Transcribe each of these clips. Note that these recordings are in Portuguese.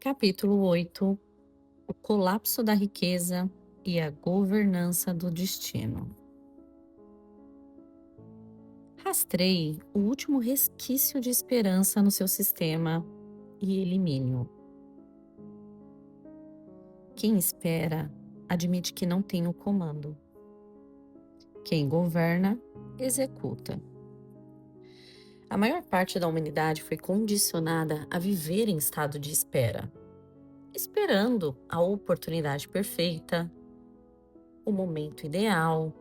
Capítulo 8: O colapso da riqueza e a governança do destino. Rastreie o último resquício de esperança no seu sistema e elimine-o. Quem espera admite que não tem o comando. Quem governa, executa. A maior parte da humanidade foi condicionada a viver em estado de espera, esperando a oportunidade perfeita, o momento ideal,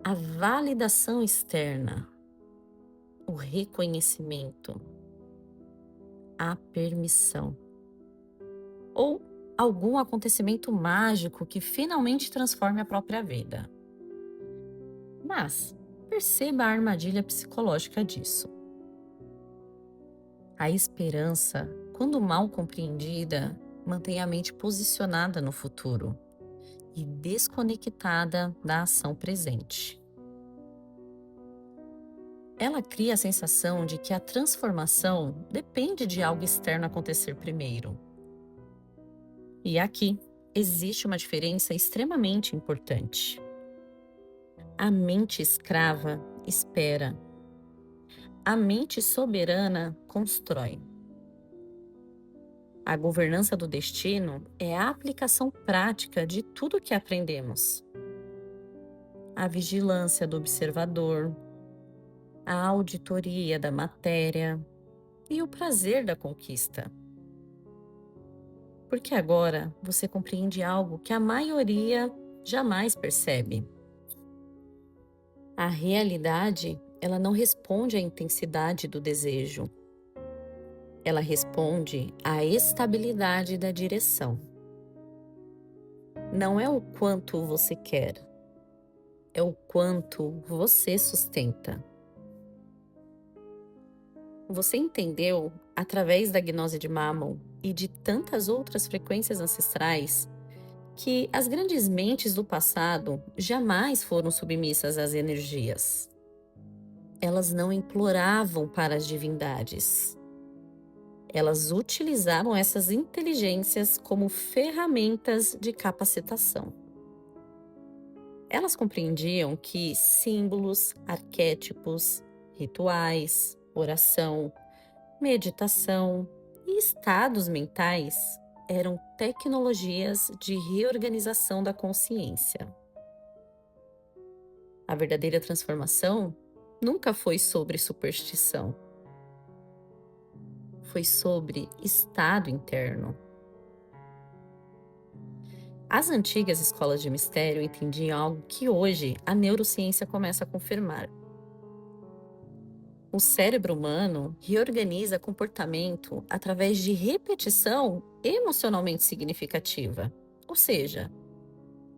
a validação externa, o reconhecimento, a permissão ou algum acontecimento mágico que finalmente transforme a própria vida. Mas perceba a armadilha psicológica disso. A esperança, quando mal compreendida, mantém a mente posicionada no futuro e desconectada da ação presente. Ela cria a sensação de que a transformação depende de algo externo acontecer primeiro. E aqui existe uma diferença extremamente importante. A mente escrava espera. A mente soberana constrói. A governança do destino é a aplicação prática de tudo o que aprendemos. A vigilância do observador, a auditoria da matéria e o prazer da conquista. Porque agora você compreende algo que a maioria jamais percebe. A realidade, ela não responde à intensidade do desejo. Ela responde à estabilidade da direção. Não é o quanto você quer, é o quanto você sustenta. Você entendeu, através da gnose de Mammon e de tantas outras frequências ancestrais, que as grandes mentes do passado jamais foram submissas às energias. Elas não imploravam para as divindades. Elas utilizavam essas inteligências como ferramentas de capacitação. Elas compreendiam que símbolos, arquétipos, rituais, oração, meditação e estados mentais eram tecnologias de reorganização da consciência. A verdadeira transformação nunca foi sobre superstição. Foi sobre estado interno. As antigas escolas de mistério entendiam algo que hoje a neurociência começa a confirmar. O cérebro humano reorganiza comportamento através de repetição emocionalmente significativa. Ou seja,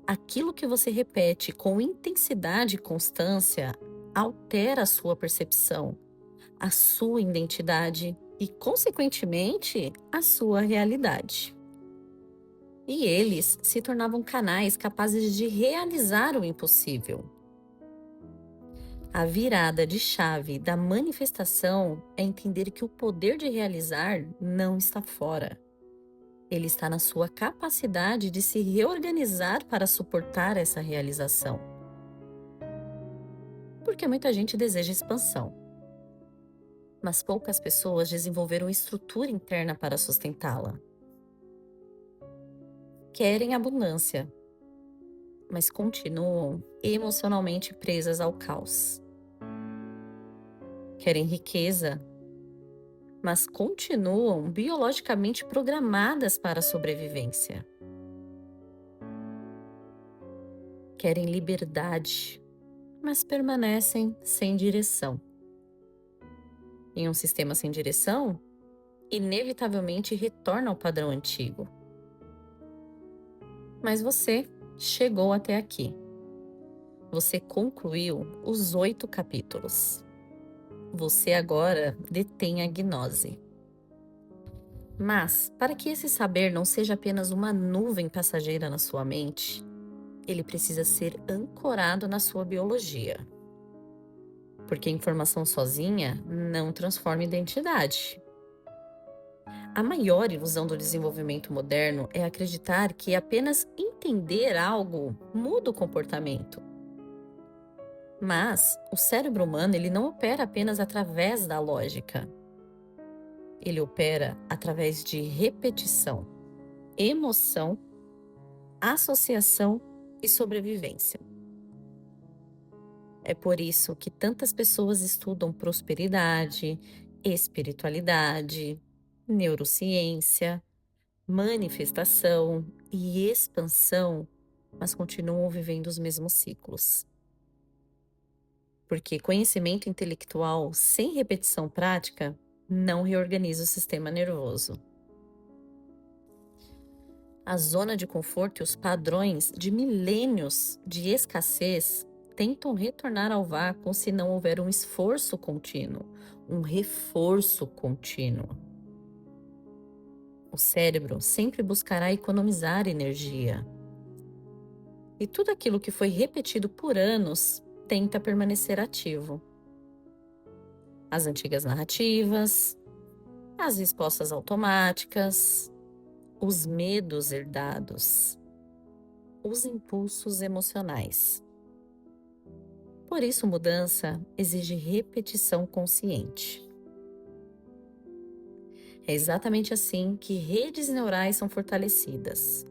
aquilo que você repete com intensidade e constância altera a sua percepção, a sua identidade e, consequentemente, a sua realidade. E eles se tornavam canais capazes de realizar o impossível. A virada de chave da manifestação é entender que o poder de realizar não está fora. Ele está na sua capacidade de se reorganizar para suportar essa realização. Porque muita gente deseja expansão, mas poucas pessoas desenvolveram estrutura interna para sustentá-la. Querem abundância, mas continuam emocionalmente presas ao caos. Querem riqueza, mas continuam biologicamente programadas para a sobrevivência. Querem liberdade, mas permanecem sem direção. Em um sistema sem direção, inevitavelmente retorna ao padrão antigo. Mas você chegou até aqui. Você concluiu os 8 capítulos. Você agora detém a gnose. Mas, para que esse saber não seja apenas uma nuvem passageira na sua mente, ele precisa ser ancorado na sua biologia. Porque a informação sozinha não transforma identidade. A maior ilusão do desenvolvimento moderno é acreditar que apenas entender algo muda o comportamento. Mas o cérebro humano ele não opera apenas através da lógica. Ele opera através de repetição, emoção, associação e sobrevivência. É por isso que tantas pessoas estudam prosperidade, espiritualidade, neurociência, manifestação e expansão, mas continuam vivendo os mesmos ciclos. Porque conhecimento intelectual sem repetição prática não reorganiza o sistema nervoso. A zona de conforto e os padrões de milênios de escassez tentam retornar ao vácuo se não houver um esforço contínuo, um reforço contínuo. O cérebro sempre buscará economizar energia. E tudo aquilo que foi repetido por anos tenta permanecer ativo. As antigas narrativas, as respostas automáticas, os medos herdados, os impulsos emocionais. Por isso, mudança exige repetição consciente. É exatamente assim que redes neurais são fortalecidas.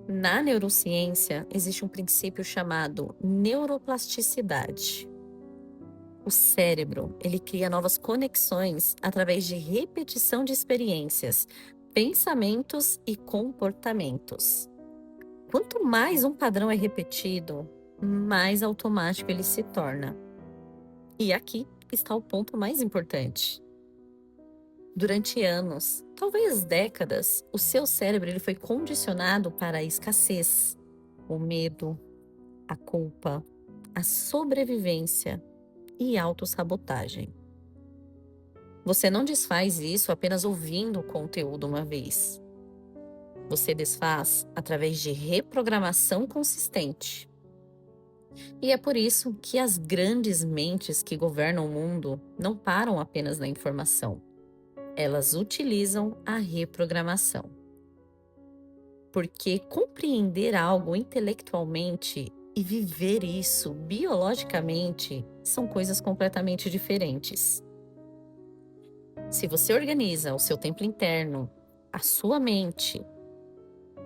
Na neurociência, existe um princípio chamado neuroplasticidade. O cérebro, ele cria novas conexões através de repetição de experiências, pensamentos e comportamentos. Quanto mais um padrão é repetido, mais automático ele se torna. E aqui está o ponto mais importante. Durante anos, talvez décadas, o seu cérebro ele foi condicionado para a escassez, o medo, a culpa, a sobrevivência e autossabotagem. Você não desfaz isso apenas ouvindo o conteúdo uma vez. Você desfaz através de reprogramação consistente. E é por isso que as grandes mentes que governam o mundo não param apenas na informação. Elas utilizam a reprogramação. Porque compreender algo intelectualmente e viver isso biologicamente são coisas completamente diferentes. Se você organiza o seu templo interno, a sua mente,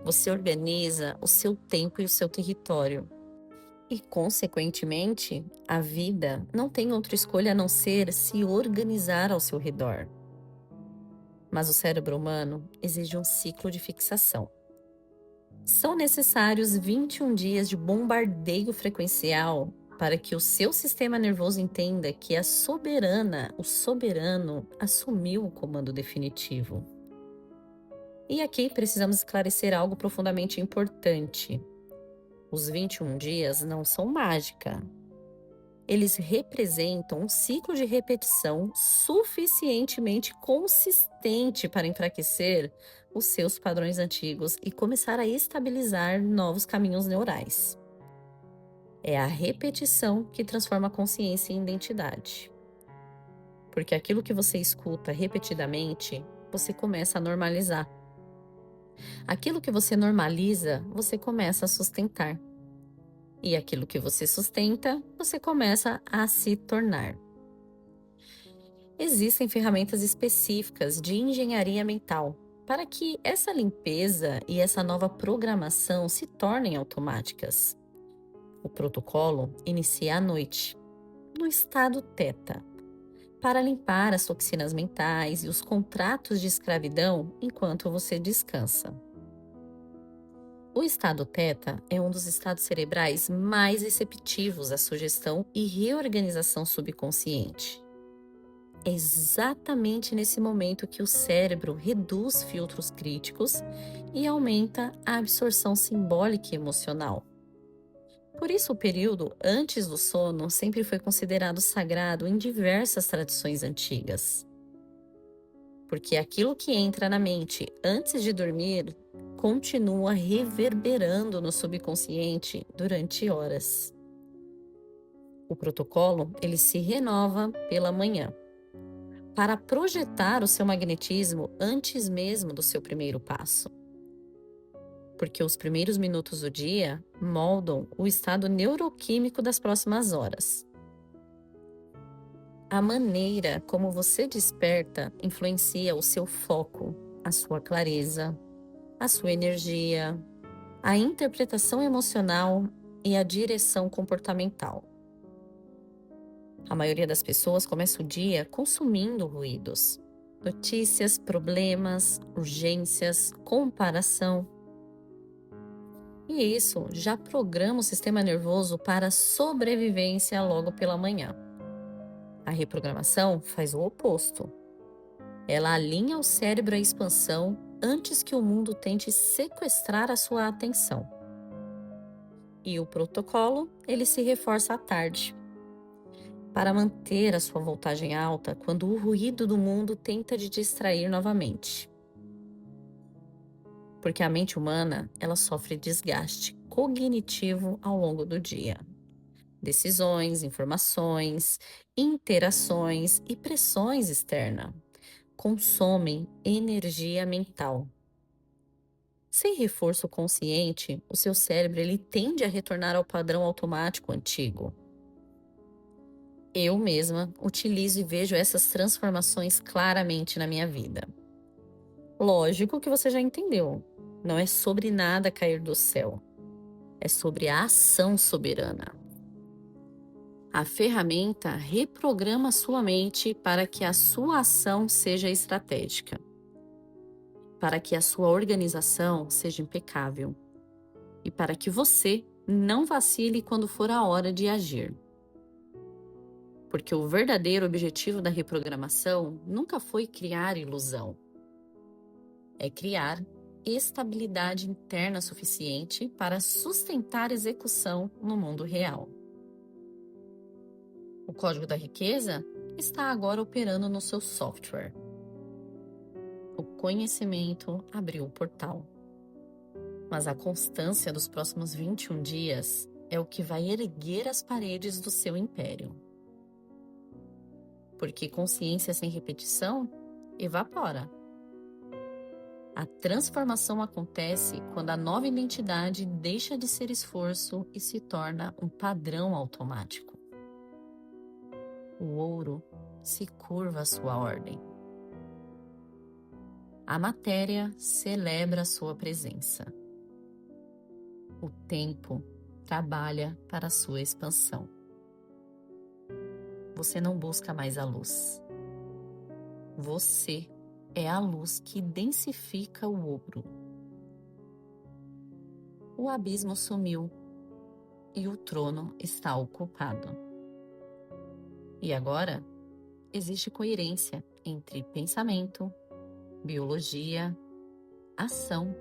você organiza o seu tempo e o seu território. E, consequentemente, a vida não tem outra escolha a não ser se organizar ao seu redor. Mas o cérebro humano exige um ciclo de fixação. São necessários 21 dias de bombardeio frequencial para que o seu sistema nervoso entenda que o soberano, assumiu o comando definitivo. E aqui precisamos esclarecer algo profundamente importante. Os 21 dias não são mágica. Eles representam um ciclo de repetição suficientemente consistente para enfraquecer os seus padrões antigos e começar a estabilizar novos caminhos neurais. É a repetição que transforma a consciência em identidade. Porque aquilo que você escuta repetidamente, você começa a normalizar. Aquilo que você normaliza, você começa a sustentar. E aquilo que você sustenta, você começa a se tornar. Existem ferramentas específicas de engenharia mental para que essa limpeza e essa nova programação se tornem automáticas. O protocolo inicia à noite, no estado teta, para limpar as toxinas mentais e os contratos de escravidão enquanto você descansa. O estado teta é um dos estados cerebrais mais receptivos à sugestão e reorganização subconsciente. É exatamente nesse momento que o cérebro reduz filtros críticos e aumenta a absorção simbólica e emocional. Por isso, o período antes do sono sempre foi considerado sagrado em diversas tradições antigas. Porque aquilo que entra na mente antes de dormir continua reverberando no subconsciente durante horas. O protocolo, ele se renova pela manhã. para projetar o seu magnetismo antes mesmo do seu primeiro passo. Porque os primeiros minutos do dia moldam o estado neuroquímico das próximas horas. A maneira como você desperta influencia o seu foco, a sua clareza, a sua energia, a interpretação emocional e a direção comportamental. A maioria das pessoas começa o dia consumindo ruídos, notícias, problemas, urgências, comparação. E isso já programa o sistema nervoso para a sobrevivência logo pela manhã. A reprogramação faz o oposto. Ela alinha o cérebro à expansão antes que o mundo tente sequestrar a sua atenção. E o protocolo, ele se reforça à tarde, para manter a sua voltagem alta quando o ruído do mundo tenta te distrair novamente. Porque a mente humana, ela sofre desgaste cognitivo ao longo do dia. Decisões, informações, interações e pressões externas consomem energia mental. Sem reforço consciente, o seu cérebro ele tende a retornar ao padrão automático antigo. Eu mesma utilizo e vejo essas transformações claramente na minha vida. Lógico que você já entendeu, não é sobre nada cair do céu, é sobre a ação soberana. A ferramenta reprograma sua mente para que a sua ação seja estratégica, para que a sua organização seja impecável e para que você não vacile quando for a hora de agir. Porque o verdadeiro objetivo da reprogramação nunca foi criar ilusão, é criar estabilidade interna suficiente para sustentar a execução no mundo real. O código da riqueza está agora operando no seu software. O conhecimento abriu o portal. Mas a constância dos próximos 21 dias é o que vai erguer as paredes do seu império. Porque consciência sem repetição evapora. A transformação acontece quando a nova identidade deixa de ser esforço e se torna um padrão automático. O ouro se curva à sua ordem. A matéria celebra a sua presença. O tempo trabalha para a sua expansão. Você não busca mais a luz. Você é a luz que densifica o ouro. O abismo sumiu e o trono está ocupado. E agora, existe coerência entre pensamento, biologia, ação,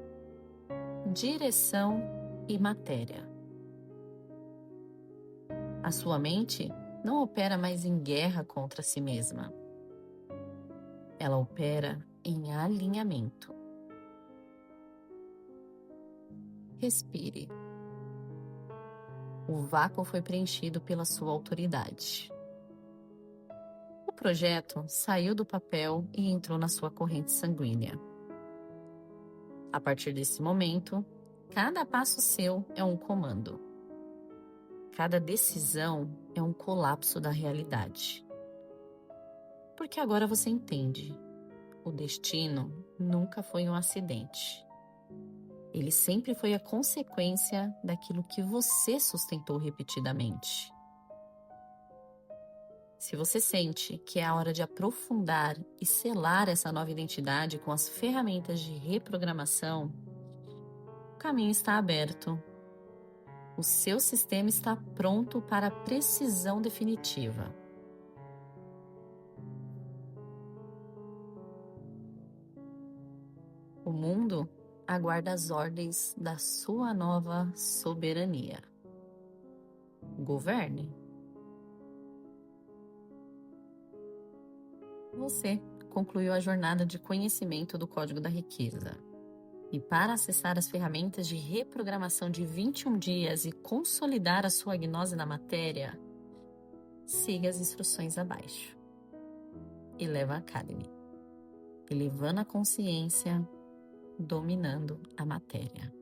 direção e matéria. A sua mente não opera mais em guerra contra si mesma. Ela opera em alinhamento. Respire. O vácuo foi preenchido pela sua autoridade. O projeto saiu do papel e entrou na sua corrente sanguínea. A partir desse momento, cada passo seu é um comando. Cada decisão é um colapso da realidade. Porque agora você entende. O destino nunca foi um acidente. Ele sempre foi a consequência daquilo que você sustentou repetidamente. Se você sente que é a hora de aprofundar e selar essa nova identidade com as ferramentas de reprogramação, o caminho está aberto. O seu sistema está pronto para a precisão definitiva. O mundo aguarda as ordens da sua nova soberania. Governe. Você concluiu a jornada de conhecimento do Código da Riqueza. E para acessar as ferramentas de reprogramação de 21 dias e consolidar a sua gnose na matéria, siga as instruções abaixo. Eleva Academy. Elevando a consciência, dominando a matéria.